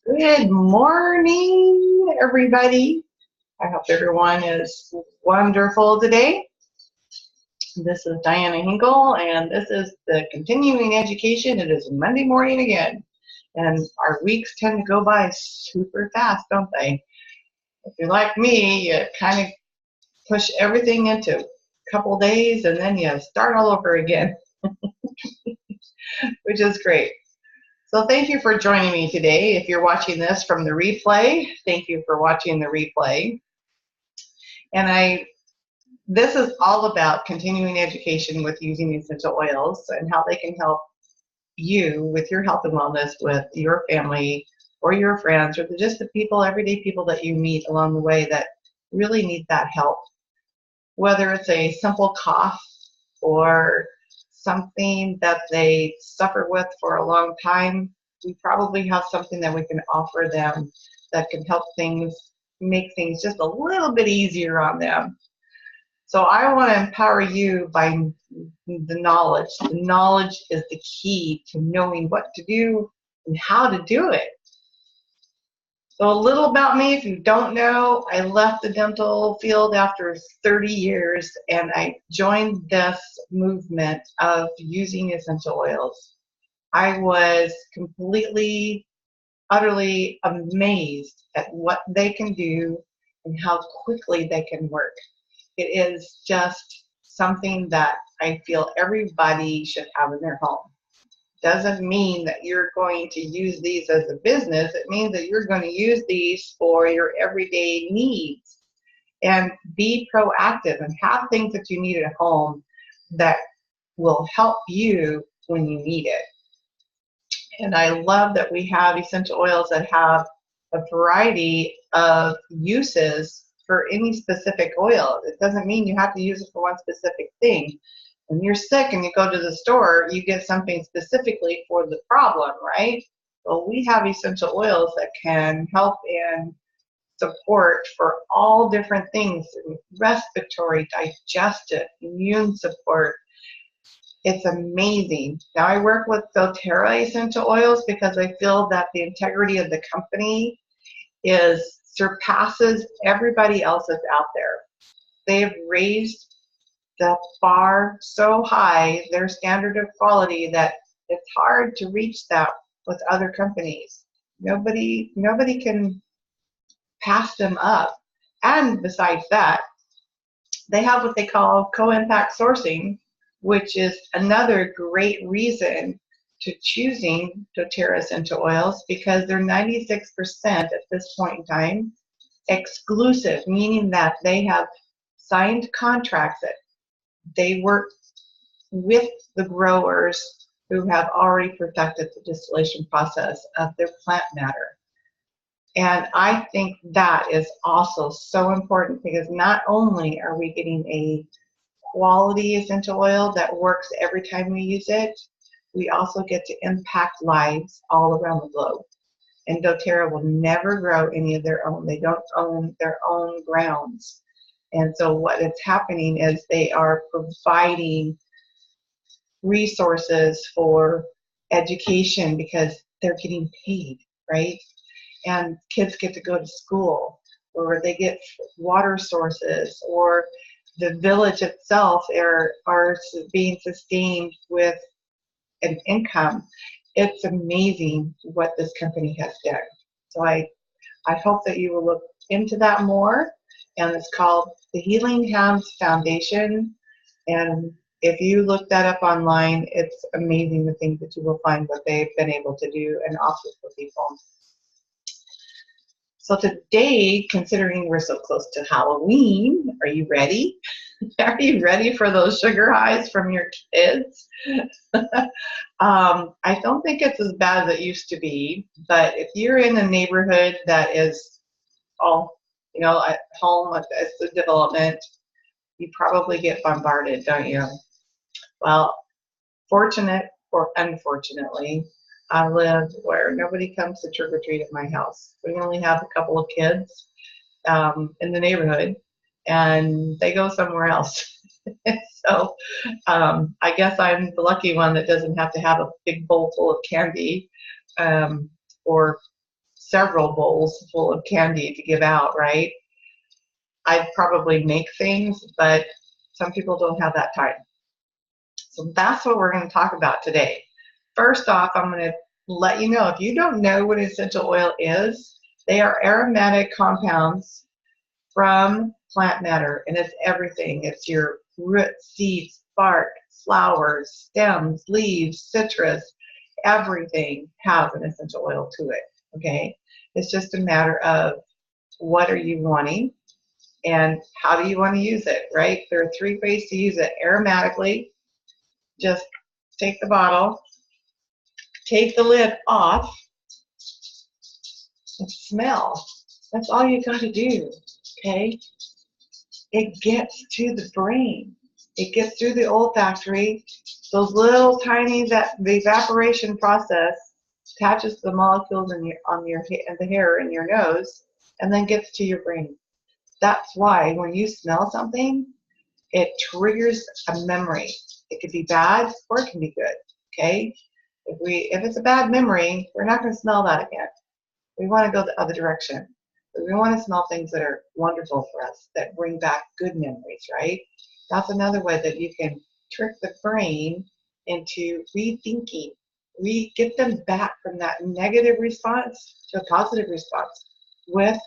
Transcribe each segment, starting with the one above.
Good morning, everybody. I hope everyone is wonderful today. This is Diana Hinkle, and this is the continuing education. It is Monday morning again, and our weeks tend to go by super fast, don't they? If you're like me, you kind of push everything into a couple days, and then you start all over again, which is great. So thank you for joining me today. If you're watching this from the replay, thank you for watching the replay. And this is all about continuing education with using essential oils and how they can help you with your health and wellness, with your family or your friends, or just the people, everyday people that you meet along the way that really need that help. Whether it's a simple cough or something that they suffer with for a long time, we probably have something that we can offer them that can help things, make things just a little bit easier on them. So I want to empower you by the knowledge. The knowledge is the key to knowing what to do and how to do it. So a little about me, if you don't know, I left the dental field after 30 years and I joined this movement of using essential oils. I was completely, utterly amazed at what they can do and how quickly they can work. It is just something that I feel everybody should have in their home. Doesn't mean that you're going to use these as a business. It means that you're going to use these for your everyday needs and be proactive and have things that you need at home that will help you when you need it. And I love that we have essential oils that have a variety of uses for any specific oil. It doesn't mean you have to use it for one specific thing. When you're sick and you go to the store, you get something specifically for the problem, right? Well, we have essential oils that can help in support for all different things: respiratory, digestive, immune support. It's amazing. Now I work with doTERRA essential oils because I feel that the integrity of the company surpasses everybody else's out there. They've raised the bar so high, their standard of quality, that it's hard to reach that with other companies. Nobody can pass them up. And besides that, they have what they call co-impact sourcing, which is another great reason to choosing doTERRA essential oils, because they're 96% at this point in time exclusive, meaning that they have signed contracts that they work with the growers who have already perfected the distillation process of their plant matter. And I think that is also so important, because not only are we getting a quality essential oil that works every time we use it, we also get to impact lives all around the globe. And doTERRA will never grow any of their own. They don't own their own grounds. And so what is happening is they are providing resources for education because they're getting paid, right? And kids get to go to school, or they get water sources, or the village itself are being sustained with an income. It's amazing what this company has done. So I hope that you will look into that more. And it's called the Healing Hands Foundation. And if you look that up online, it's amazing the things that you will find what they've been able to do and offer for people. So today, considering we're so close to Halloween, are you ready? Are you ready for those sugar highs from your kids? I don't think it's as bad as it used to be, but if you're in a neighborhood that is all, at home with the development, you probably get bombarded, don't you? Well, fortunate or unfortunately, I live where nobody comes to trick or treat at my house. We only have a couple of kids in the neighborhood, and they go somewhere else. So I guess I'm the lucky one that doesn't have to have a big bowl full of candy. or several bowls full of candy to give out, right? I'd probably make things, but some people don't have that time. So that's what we're going to talk about today. First off, I'm going to let you know, if you don't know what essential oil is, they are aromatic compounds from plant matter, and it's everything. It's your roots, seeds, bark, flowers, stems, leaves, citrus. Everything has an essential oil to it, okay? It's just a matter of what are you wanting and how do you want to use it, right? There are 3 ways to use it. Aromatically, just take the bottle, take the lid off, and smell. That's all you got to do, okay? It gets to the brain. It gets through the olfactory. Those little tiny, the evaporation process attaches the molecules in the hair in your nose, and then gets to your brain. That's why when you smell something, it triggers a memory. It could be bad or it can be good. Okay? If it's a bad memory, we're not going to smell that again. We want to go the other direction. We want to smell things that are wonderful for us, that bring back good memories, right? That's another way that you can trick the brain into rethinking. We get them back from that negative response to a positive response with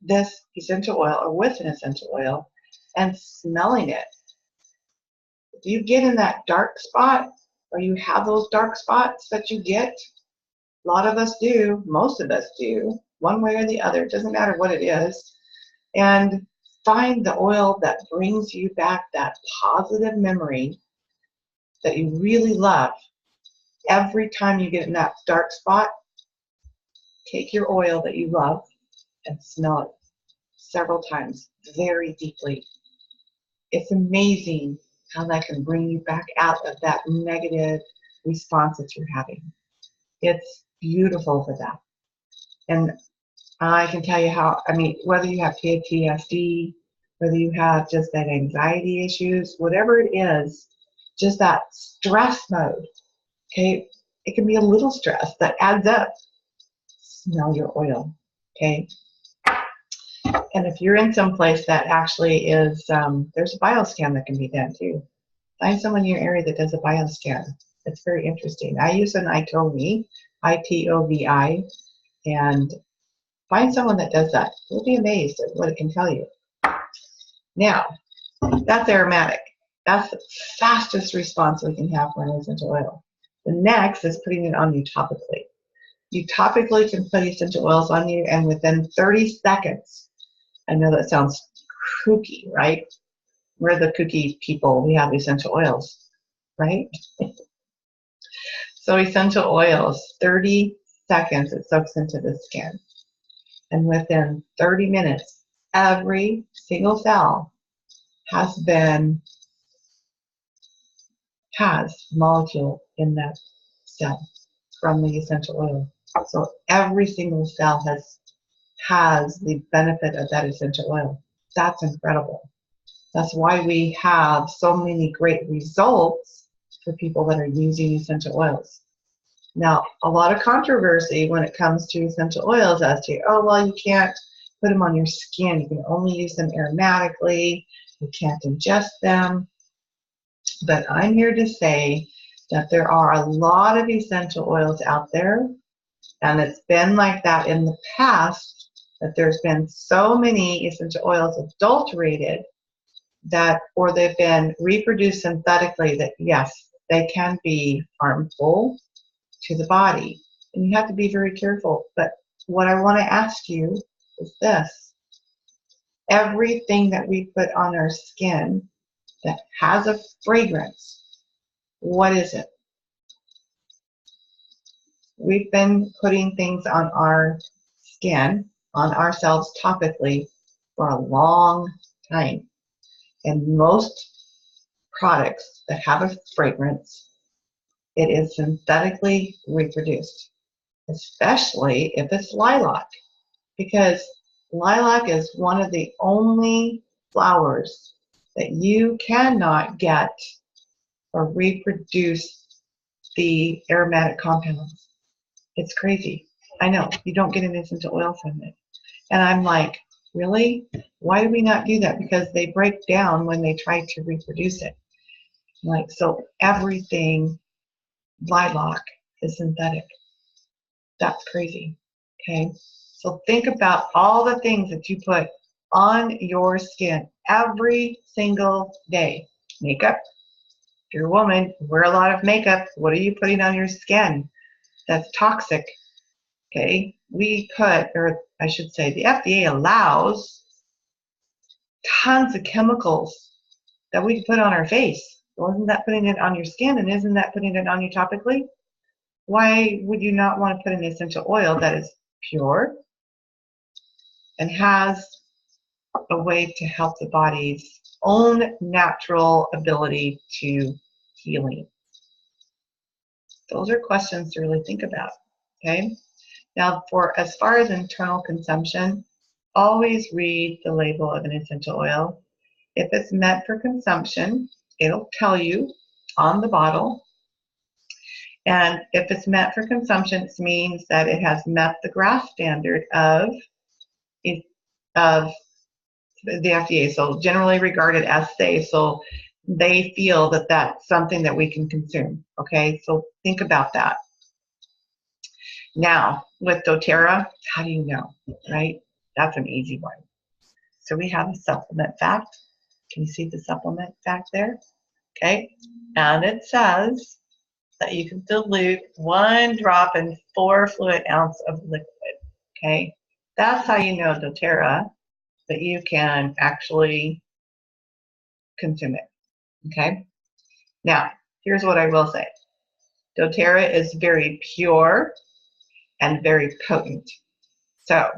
this essential oil or with an essential oil and smelling it. If you get in that dark spot, or you have those dark spots that you get, a lot of us do, most of us do, one way or the other, it doesn't matter what it is, and find the oil that brings you back that positive memory that you really love. Every time you get in that dark spot, take your oil that you love and smell it several times, very deeply. It's amazing how that can bring you back out of that negative response that you're having. It's beautiful for that. And I can tell you how, whether you have PTSD, whether you have just that anxiety issues, whatever it is, just that stress mode, okay? It can be a little stress that adds up. Smell your oil, okay? And if you're in some place that actually is, there's a bioscan that can be done too. Find someone in your area that does a bioscan. It's very interesting. I use an iTovi, I-T-O-V-I, and find someone that does that. You'll be amazed at what it can tell you. Now, that's aromatic. That's the fastest response we can have for an essential oil. The next is putting it on you topically. You topically can put essential oils on you, and within 30 seconds, I know that sounds kooky, right? We're the kooky people. We have essential oils, right? So essential oils, 30 seconds it soaks into the skin. And within 30 minutes, every single cell has molecule in that cell from the essential oil. So every single cell has the benefit of that essential oil. That's incredible. That's why we have so many great results for people that are using essential oils. Now, a lot of controversy when it comes to essential oils as to, oh, well, you can't put them on your skin. You can only use them aromatically. You can't ingest them. But I'm here to say that there are a lot of essential oils out there, and it's been like that in the past, that there's been so many essential oils adulterated that, or they've been reproduced synthetically, that yes, they can be harmful to the body. And you have to be very careful. But what I want to ask you is this. Everything that we put on our skin that has a fragrance, what is it? We've been putting things on our skin, on ourselves topically, for a long time. And most products that have a fragrance, it is synthetically reproduced, especially if it's lilac, because lilac is one of the only flowers that you cannot get or reproduce the aromatic compounds. It's crazy. I know, you don't get an essential oil from it. And I'm like, really? Why do we not do that? Because they break down when they try to reproduce it. Like, so everything lilac is synthetic. That's crazy. Okay? So think about all the things that you put on your skin every single day. Makeup. If you're a woman, you wear a lot of makeup. What are you putting on your skin that's toxic? Okay? We put, or I should say, the FDA allows tons of chemicals that we can put on our face. Well, isn't that putting it on your skin, and isn't that putting it on you topically? Why would you not want to put an essential oil that is pure and has a way to help the body's own natural ability to healing? Those are questions to really think about, okay? Now, for as far as internal consumption, always read the label of an essential oil. If it's meant for consumption, it'll tell you on the bottle. And if it's meant for consumption, it means that it has met the GRAS standard of the FDA, so generally regarded as safe. So they feel that that's something that we can consume. Okay, so think about that. Now, with doTERRA, how do you know, right? That's an easy one. So we have a supplement fact. Can you see the supplement fact there? Okay, and it says that you can dilute 1 drop in 4 fluid ounce of liquid. Okay, that's how you know doTERRA, that you can actually consume it. Okay, now here's what I will say. doTERRA is very pure and very potent. So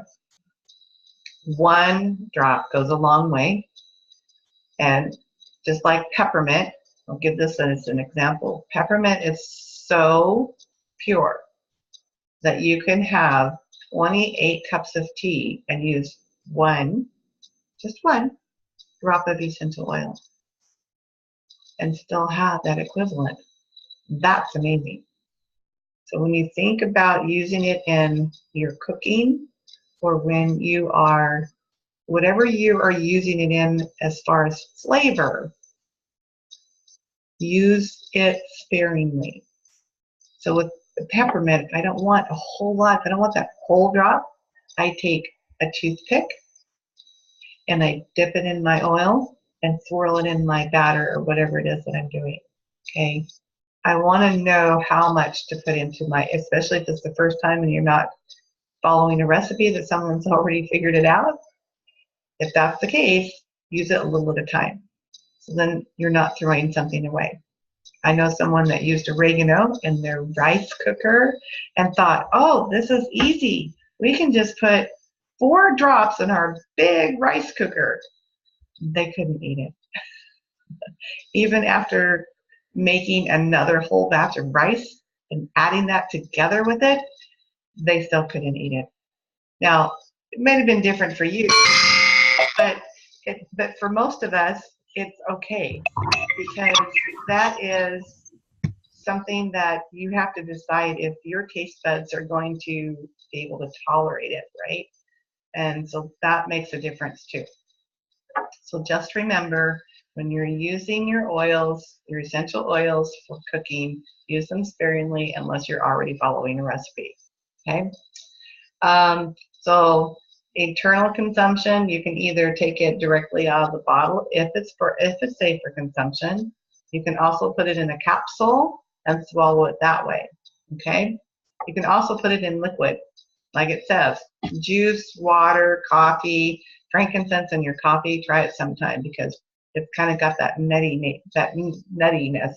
1 drop goes a long way. And just like peppermint, I'll give this as an example. Peppermint is so pure that you can have 28 cups of tea and use just one drop of essential oil and still have that equivalent. That's amazing. So when you think about using it in your cooking, or when you are, whatever you are using it in as far as flavor, use it sparingly. So with the peppermint, I don't want a whole lot. I don't want that whole drop. I take a toothpick and I dip it in my oil and swirl it in my batter or whatever it is that I'm doing. Okay. I want to know how much to put into my, especially if it's the first time and you're not following a recipe that someone's already figured it out. If that's the case, use it a little at a time. So then you're not throwing something away. I know someone that used oregano in their rice cooker and thought, oh, this is easy. We can just put 4 drops in our big rice cooker. They couldn't eat it. Even after making another whole batch of rice and adding that together with it, they still couldn't eat it. Now, it may have been different for you, but for most of us, it's okay, because that is something that you have to decide if your taste buds are going to be able to tolerate it, right? And so that makes a difference too. So just remember, when you're using your oils, your essential oils for cooking, use them sparingly unless you're already following a recipe, okay? So internal consumption, you can either take it directly out of the bottle if it's safe for consumption. You can also put it in a capsule and swallow it that way, okay? You can also put it in liquid, like it says, juice, water, coffee, frankincense in your coffee. Try it sometime because it's kind of got that nuttiness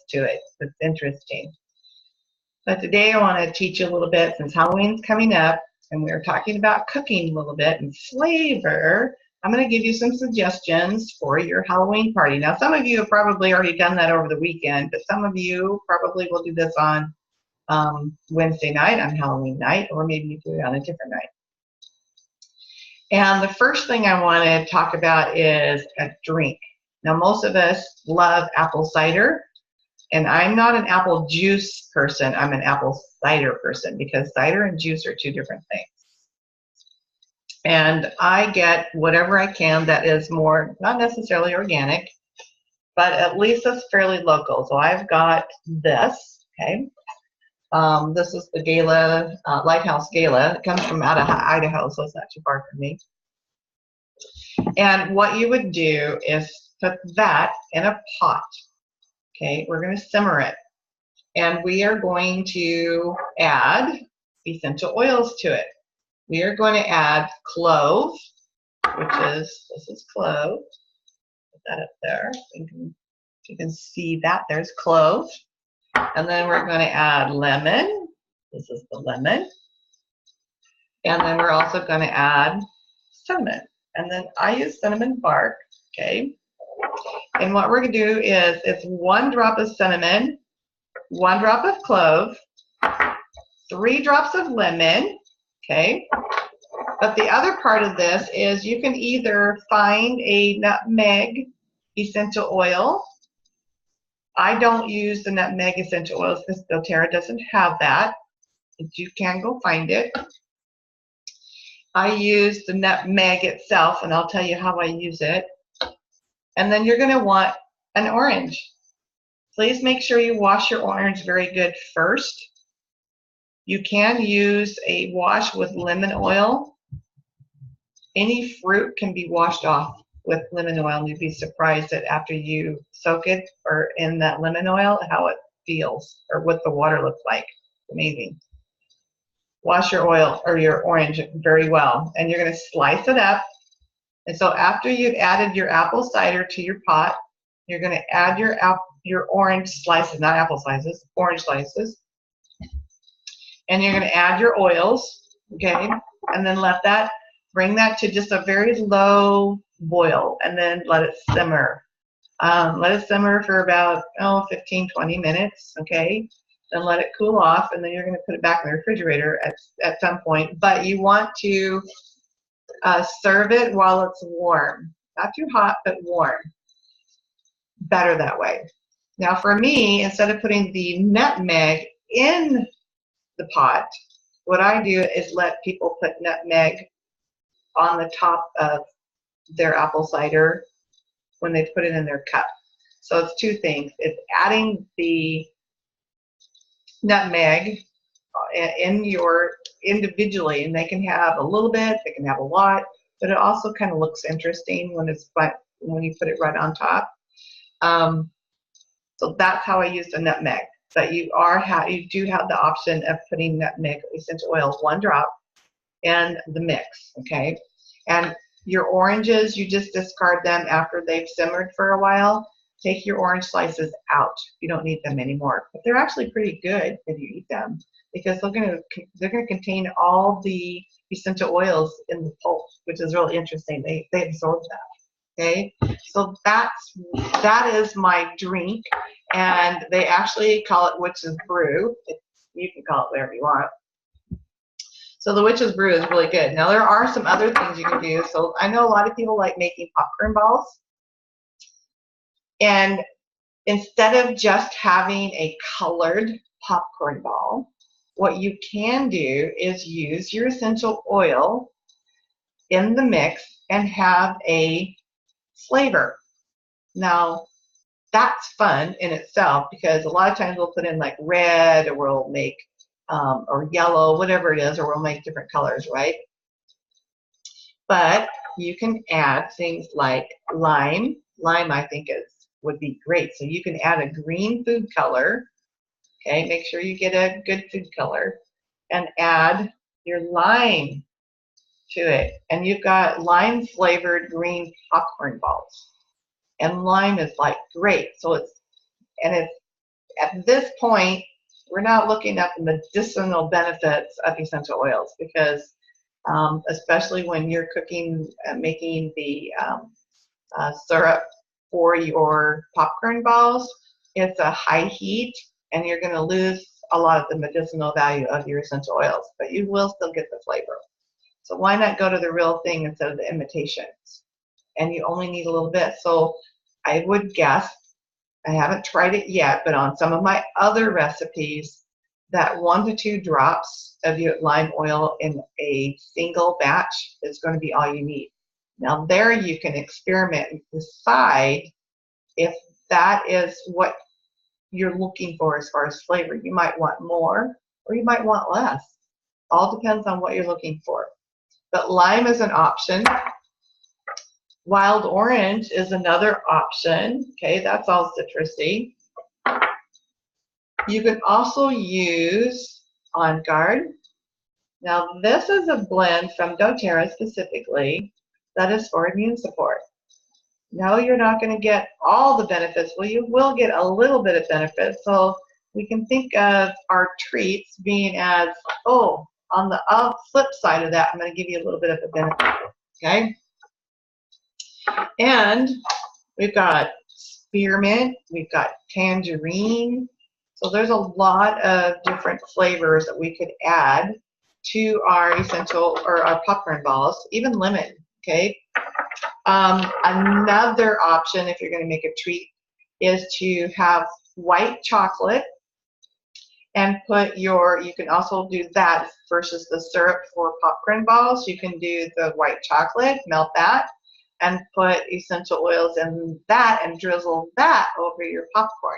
to it. It's interesting. But today I want to teach you a little bit, since Halloween's coming up and we were talking about cooking a little bit and flavor. I'm going to give you some suggestions for your Halloween party. Now, some of you have probably already done that over the weekend, but some of you probably will do this on Wednesday night, on Halloween night, or maybe you do it on a different night. And the first thing I want to talk about is a drink. Now, most of us love apple cider, And I'm not an apple juice person. I'm an apple cider person because cider and juice are two different things. And I get whatever I can that is more, not necessarily organic, but at least it's fairly local. So I've got this, okay. This is the Gala, Lighthouse Gala. It comes from out of Idaho, so it's not too far from me. And what you would do is put that in a pot. Okay, we're going to simmer it. And we are going to add essential oils to it. We are going to add clove, this is clove. Put that up there. You can see that there's clove. And then we're going to add lemon. This is the lemon. And then we're also going to add cinnamon. And then I use cinnamon bark, okay? And what we're going to do is it's 1 drop of cinnamon, 1 drop of clove, 3 drops of lemon, okay? But the other part of this is you can either find a nutmeg essential oil. I don't use the nutmeg essential oils because doTERRA doesn't have that, but you can go find it. I use the nutmeg itself, and I'll tell you how I use it. And then you're going to want an orange. Please make sure you wash your orange very good first. You can use a wash with lemon oil. Any fruit can be washed off with lemon oil, and you'd be surprised that after you soak it or in that lemon oil, how it feels or what the water looks like. Amazing. Wash your oil or your orange very well, and you're going to slice it up. And so after you've added your apple cider to your pot, you're going to add your orange slices, not apple slices, orange slices. And you're going to add your oils, okay? And then bring that to just a very low boil, and then let it simmer. Let it simmer for about 15, 20 minutes, okay? Then let it cool off, and then you're going to put it back in the refrigerator at some point. But you want to serve it while it's warm. Not too hot, but warm. Better that way. Now for me, instead of putting the nutmeg in the pot, what I do is let people put nutmeg on the top of their apple cider when they put it in their cup. So it's two things. It's adding the nutmeg individually, and they can have a little bit, they can have a lot, but it also kind of looks interesting when you put it right on top. So that's how I use the nutmeg. But you do have the option of putting nutmeg essential oil, 1 drop, in the mix, okay? And your oranges, you just discard them after they've simmered for a while. Take your orange slices out. You don't need them anymore. But they're actually pretty good if you eat them because they're going to contain all the essential oils in the pulp, which is really interesting. They absorb that. Okay, so that is my drink, and they actually call it Witch's Brew. You can call it whatever you want. So the Witch's Brew is really good. Now there are some other things you can do. So I know a lot of people like making popcorn balls. And instead of just having a colored popcorn ball, what you can do is use your essential oil in the mix and have a flavor. Now, that's fun in itself because a lot of times we'll put in like red, or we'll make or yellow, whatever it is, or we'll make different colors, right? But you can add things like lime. Lime, I think, would be great. So you can add a green food color. Okay, make sure you get a good food color and add your lime to it. And you've got lime flavored green popcorn balls. And lime is like great. So it's at this point, we're not looking at the medicinal benefits of essential oils because especially when you're cooking, making the syrup for your popcorn balls, it's a high heat and you're going to lose a lot of the medicinal value of your essential oils, but you will still get the flavor. So why not go to the real thing instead of the imitations? And you only need a little bit. So I would guess I haven't tried it yet, but on some of my other recipes, that 1 to 2 drops of your lime oil in a single batch is going to be all you need. Now there you can experiment and decide if that is what you're looking for as far as flavor. You might want more or you might want less. All depends on what you're looking for. But lime is an option. Wild orange is another option. Okay, that's all citrusy. You can also use On Guard. Now this is a blend from doTERRA specifically that is for immune support. No, you're not going to get all the benefits. Well, you will get a little bit of benefit. So we can think of our treats being as, oh, on the flip side of that, I'm going to give you a little bit of a benefit. Okay? And we've got spearmint, we've got tangerine. So there's a lot of different flavors that we could add to our essential or our popcorn balls, even lemon. Okay. Another option, if you're going to make a treat, is to have white chocolate and put your, you can also do that versus the syrup for popcorn balls. You can do the white chocolate, melt that, and put essential oils in that and drizzle that over your popcorn.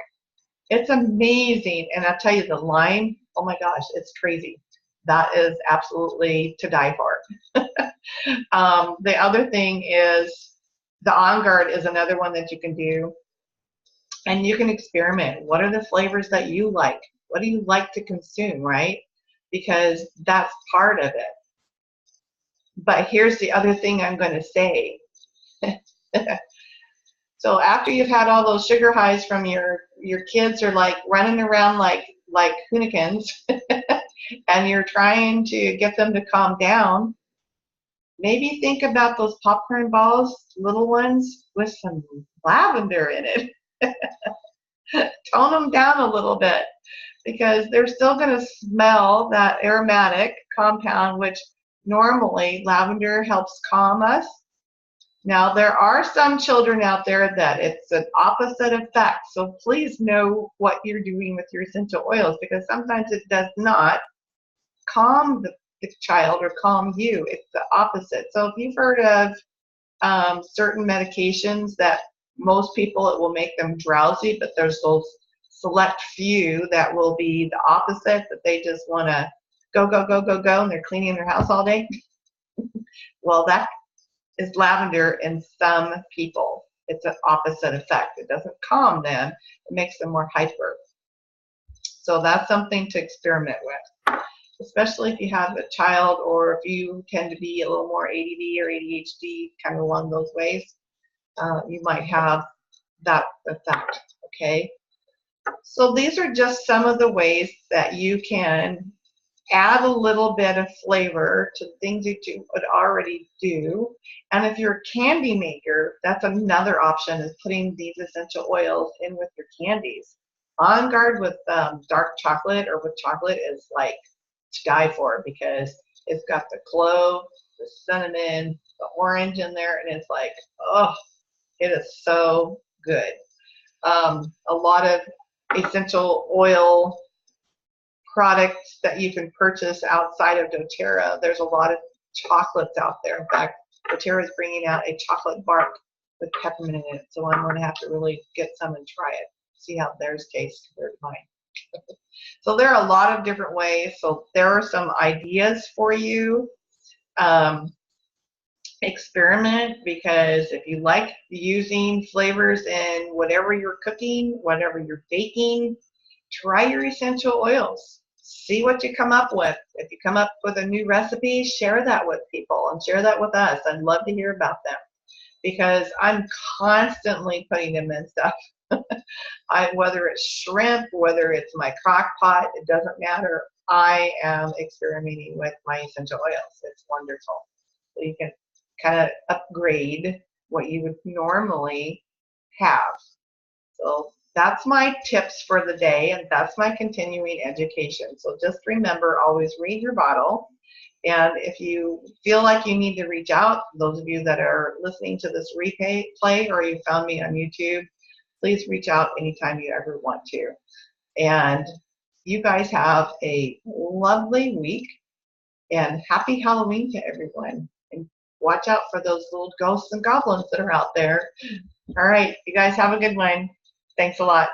It's amazing. And I'll tell you, the lime, oh my gosh, it's crazy. That is absolutely to die for. The other thing is the On Guard is another one that you can do. And you can experiment. What are the flavors that you like? What do you like to consume, right? Because that's part of it. But here's the other thing I'm going to say. So after you've had all those sugar highs from your kids are like running around like hooligans, and you're trying to get them to calm down, maybe think about those popcorn balls, little ones, with some lavender in it. Tone them down a little bit, because they're still going to smell that aromatic compound, which normally lavender helps calm us. Now, there are some children out there that it's an opposite effect, so please know what you're doing with your essential oils, because sometimes it does not calm the child or calm you. It's the opposite. So if you've heard of certain medications that most people, it will make them drowsy, but there's those select few that will be the opposite, that they just want to go, go, go, go, go, and they're cleaning their house all day. Well, that is lavender in some people. It's an opposite effect. It doesn't calm them. It makes them more hyper. So that's something to experiment with, especially if you have a child or if you tend to be a little more ADD or ADHD, kind of along those ways. You might have that effect, okay? So these are just some of the ways that you can add a little bit of flavor to things that you would already do. And if you're a candy maker, that's another option, is putting these essential oils in with your candies. On Guard with dark chocolate or with chocolate is like to die for, because it's got the clove, the cinnamon, the orange in there, and it's like, oh, it is so good. A lot of essential oil products that you can purchase outside of doTERRA. There's a lot of chocolates out there. In fact, doTERRA is bringing out a chocolate bark with peppermint in it, so I'm going to have to really get some and try it, see how theirs tastes compared to mine. So there are a lot of different ways. So there are some ideas for you. Experiment, because if you like using flavors in whatever you're cooking, whatever you're baking, try your essential oils. See what you come up with. If you come up with a new recipe, share that with people and share that with us. I'd love to hear about them, because I'm constantly putting them in stuff. Whether it's shrimp, whether it's my crock pot, it doesn't matter. I am experimenting with my essential oils. It's wonderful. So you can kind of upgrade what you would normally have. So that's my tips for the day, and that's my continuing education. So just remember, always read your bottle. And if you feel like you need to reach out, those of you that are listening to this replay or you found me on YouTube, please reach out anytime you ever want to. And you guys have a lovely week, and happy Halloween to everyone. And watch out for those little ghosts and goblins that are out there. All right, you guys have a good one. Thanks a lot.